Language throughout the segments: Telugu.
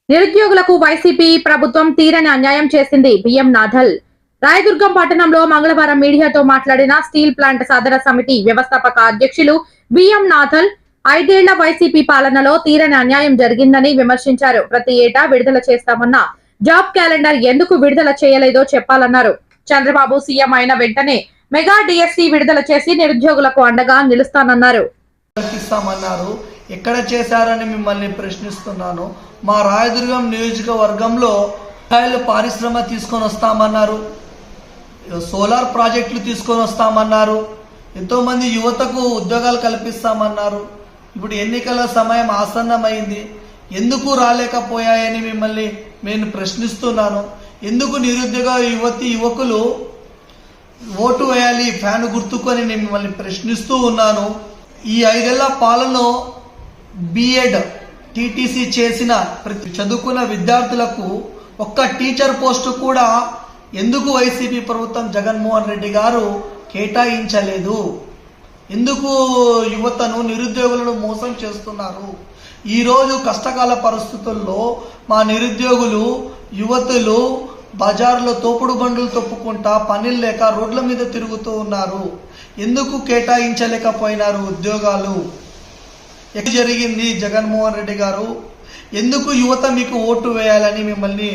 నిరుద్యోగులకు వైసీపీ ప్రభుత్వం తీరని అన్యాయం చేసింది. బిఎం నాథల్ రాయదుర్గం పట్టణంలో మంగళవారం మీడియాతో మాట్లాడిన స్టీల్ ప్లాంట్ సాధన సమితి వ్యవస్థాపక అధ్యక్షులు బిఎం నాథల్ 5 ఏళ్ల వైసీపీ పాలనలో తీరని అన్యాయం జరిగిందని విమర్శించారు. ప్రతి ఏటా విడుదల చేస్తామన్న జాబ్ క్యాలెండర్ ఎందుకు విడుదల చేయలేదో చెప్పాలన్నారు. చంద్రబాబు సీఎం అయిన వెంటనే మెగా డిఎస్సి విడుదల చేసి నిరుద్యోగులకు అండగా నిలుస్తానన్నారు. ఎక్కడ చేశారని మిమ్మల్ని ప్రశ్నిస్తున్నాను. మా రాయదుర్గం నియోజకవర్గంలో పారిశ్రమ తీసుకొని వస్తామన్నారు, సోలార్ ప్రాజెక్టులు తీసుకొని వస్తామన్నారు, ఎంతో మంది యువతకు ఉద్యోగాలు కల్పిస్తామన్నారు. ఇప్పుడు ఎన్నికల సమయం ఆసన్నమైంది, ఎందుకు రాలేకపోయాయని మిమ్మల్ని నేను ప్రశ్నిస్తున్నాను. ఎందుకు నిరుద్యోగ యువకులు ఓటు వేయాలి ఫ్యాన్ గుర్తుకొని నేను మిమ్మల్ని ప్రశ్నిస్తూ ఉన్నాను. ఈ 5 ఏళ్ల పాలనలో బిఎడ్ టీటీసీ చేసిన ప్రతి చదువుకున్న విద్యార్థులకు ఒక్క టీచర్ పోస్టు కూడా ఎందుకు వైసీపీ ప్రభుత్వం జగన్మోహన్ రెడ్డి గారు కేటాయించలేదు? ఎందుకు యువతను నిరుద్యోగులను మోసం చేస్తున్నారు? ఈరోజు కష్టకాల పరిస్థితుల్లో మా నిరుద్యోగులు యువతులు బజార్లో తోపుడు బండ్లు తొప్పుకుంటా పనులు లేక రోడ్ల మీద తిరుగుతూ ఉన్నారు. ఎందుకు కేటాయించలేకపోయినారు ఉద్యోగాలు? ఎక్కడ జరిగింది జగన్మోహన్ రెడ్డి గారు? ఎందుకు యువత మీకు ఓటు వేయాలని మిమ్మల్ని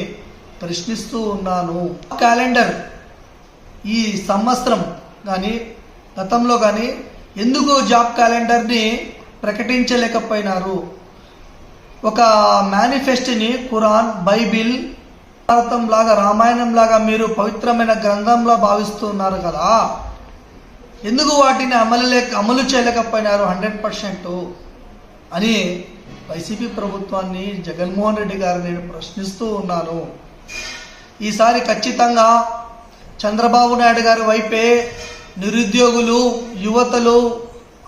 ప్రశ్నిస్తూ ఉన్నాను. క్యాలెండర్ ఈ సంవత్సరం కానీ గతంలో కానీ ఎందుకు జాబ్ క్యాలెండర్ని ప్రకటించలేకపోయినారు? ఒక మేనిఫెస్టోని ఖురాన్, బైబిల్, భారతం లాగా రామాయణం లాగా మీరు పవిత్రమైన గ్రంథంలా భావిస్తున్నారు కదా, ఎందుకు వాటిని అమలు చేయలేకపోయినారు 100% అని వైసీపీ ప్రభుత్వాన్ని జగన్మోహన్ రెడ్డి గారు నేను ప్రశ్నిస్తూ ఉన్నాను. ఈసారి ఖచ్చితంగా చంద్రబాబు నాయుడు గారి వైపే నిరుద్యోగులు యువతలు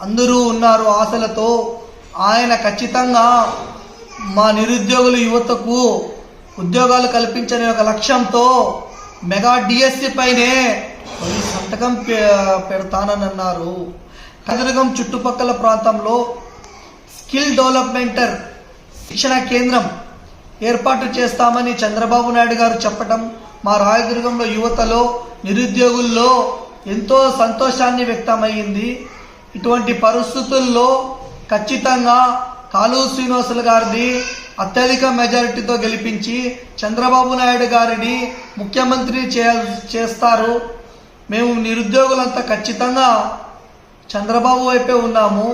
అందరూ ఉన్నారు ఆశలతో. ఆయన ఖచ్చితంగా మా నిరుద్యోగులు యువతకు ఉద్యోగాలు కల్పించని ఒక లక్ష్యంతో మెగా డిఎస్సి పైనే సంతకం పెడతానని అన్నారు. రాయదుర్గం చుట్టుపక్కల ప్రాంతంలో స్కిల్ డెవలప్మెంట్ శిక్షణ కేంద్రం ఏర్పాటు చేస్తామని చంద్రబాబు నాయుడు గారు చెప్పడం మా రాయదుర్గంలో యువతలో నిరుద్యోగుల్లో ఎంతో సంతోషాన్ని వ్యక్తమయ్యింది. ఇటువంటి పరిస్థితుల్లో ఖచ్చితంగా కాలువ శ్రీనివాసులు గారిని అత్యధిక మెజారిటీతో గెలిపించి చంద్రబాబు నాయుడు గారిని ముఖ్యమంత్రి చేస్తారు. మేము నిరుద్యోగులంతా ఖచ్చితంగా చంద్రబాబు వైపే ఉన్నాము.